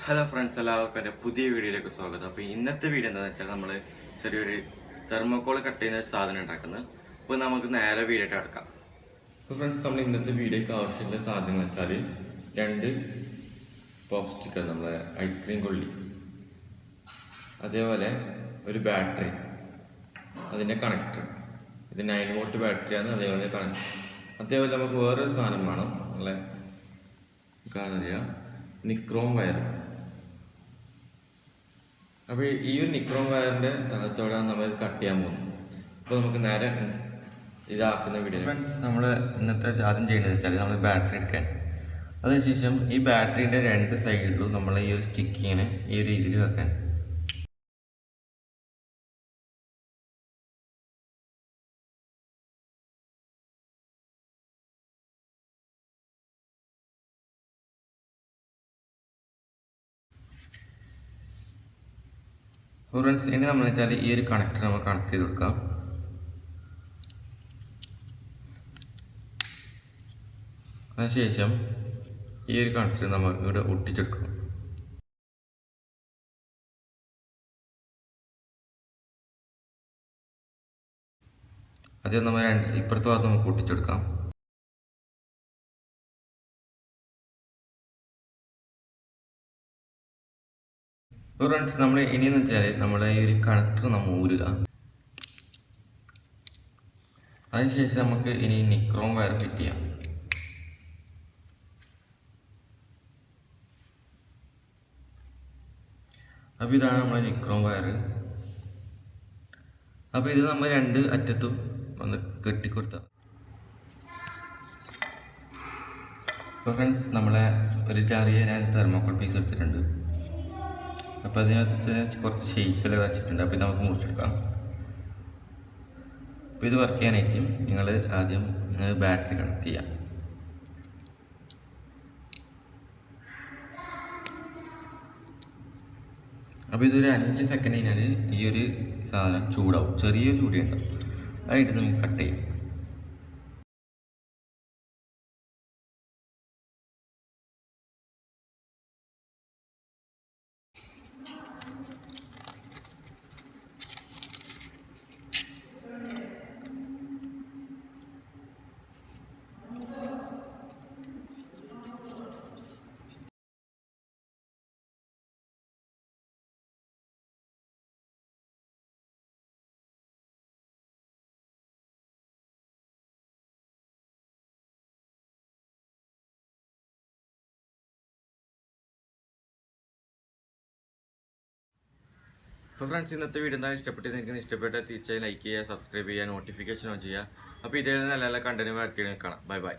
Hello friends, എല്ലാവർക്കും എൻ്റെ പുതിയ വീഡിയോയിലേക്ക് സ്വാഗതം. അപ്പോൾ ഇന്നത്തെ വീഡിയോ എന്താണെന്ന് വെച്ചാൽ നമ്മൾ ചെറിയൊരു തെർമോക്കോൾ കട്ട് ചെയ്യുന്ന ഒരു സാധനം ഉണ്ടാക്കുന്നത്. അപ്പോൾ നമുക്ക് നേരെ വീഡിയോ കിടക്കാം. അപ്പോൾ ഫ്രണ്ട്സ്, നമ്മൾ ഇന്നത്തെ വീഡിയോയ്ക്ക് ആവശ്യമുള്ള സാധനം എന്ന് വെച്ചാൽ 2 പോപ്പ് സ്റ്റിക്കർ, നമ്മളെ ഐസ്ക്രീം കൊള്ളി, അതേപോലെ ഒരു ബാറ്ററി, അതിൻ്റെ കണക്ടർ. ഇത് 9 വോൾട്ട് ബാറ്ററിയാണ്. അതേപോലെ കണക്ടർ. അതേപോലെ നമുക്ക് വേറൊരു സാധനം വേണം, നമ്മളെ കാണുക നിക്രോം വയർ. അപ്പോൾ ഈ ഒരു നിക്രോം വയറിൻ്റെ സഹായത്തോടെയാണ് നമ്മൾ കട്ട് ചെയ്യാൻ പോകുന്നത്. അപ്പോൾ നമുക്ക് നേരെ ഇതാക്കുന്ന വീഡിയോ. ഫ്രണ്ട്സ്, നമ്മൾ ഇന്നത്തെ ആദ്യം ചെയ്യുന്നത് വെച്ചാൽ നമ്മൾ ബാറ്ററി എടുക്കാൻ, അതിനുശേഷം ഈ ബാറ്ററീൻ്റെ 2 സൈഡിലും നമ്മൾ ഈ ഒരു സ്റ്റിക്കിങ്ങനെ ഈ ഒരു രീതിയിൽ വെക്കാൻ. ഫ്രണ്ട്സ്, ഇനി നമ്മൾ വെച്ചാൽ ഈ ഒരു കണക്ടർ നമ്മൾ കണക്ട് ചെയ്ത് കൊടുക്കാം. അതിനുശേഷം ഈ ഒരു കണക്ടർ നമ്മൾ ഇവിടെ ഒട്ടിച്ചെടുക്കണം. അത് നമ്മൾ ഇപ്പുറത്തെ ഭാഗത്ത് നമുക്ക് ഒട്ടിച്ചെടുക്കാം. ഫ്രണ്ട്സ്, നമ്മൾ ഇനിയെന്ന് വെച്ചാൽ നമ്മളെ ഈ ഒരു കണക്ടർ നമ്മൾ ഊരുക. അതിനുശേഷം നമുക്ക് ഇനി നിക്രോം വയർ ഫിറ്റ് ചെയ്യാം. അപ്പോൾ ഇതാണ് നമ്മളെ നിക്രോം വയർ. അപ്പോൾ ഇത് നമ്മൾ 2 അറ്റത്തും ഒന്ന് കെട്ടിക്കൊടുത്താൽ. അപ്പോൾ ഫ്രണ്ട്സ്, നമ്മളെ ഒരു ചെറിയ ഞാൻ തെർമോക്കോൾ പീസ് എടുത്തിട്ടുണ്ട്. അപ്പോൾ അതിനകത്ത് കുറച്ച് ഷേപ്സ് എല്ലാം വരച്ചിട്ടുണ്ട്. അപ്പോൾ ഇത് നമുക്ക് മുറിച്ചെടുക്കാം. അപ്പോൾ ഇത് വർക്ക് ചെയ്യാനായിട്ട് നിങ്ങൾ ആദ്യം ബാറ്ററി കണക്ട് ചെയ്യാം. അപ്പോൾ ഇതൊരു 5 സെക്കൻഡ് കഴിഞ്ഞാൽ ഈ ഒരു സാധനം ചൂടാവും, ചെറിയൊരു ചൂടുണ്ടാവും. അതായിട്ട് നമുക്ക് കട്ട് ചെയ്യാം. അപ്പോൾ ഫ്രണ്ട്സ്, ഇന്നത്തെ വീഡിയോ എന്താ ഇഷ്ടപ്പെട്ടത്? എനിക്ക് ഇഷ്ടപ്പെട്ടാൽ തീർച്ചയായും ലൈക്ക് ചെയ്യുക, സബ്സ്ക്രൈബ് ചെയ്യുക, നോട്ടിഫിക്കേഷൻ ഓൺ ചെയ്യുക. അപ്പോൾ ഇതേ നല്ല നല്ല കണ്ടന്റ് വരുത്തി കാണാം. Bye bye.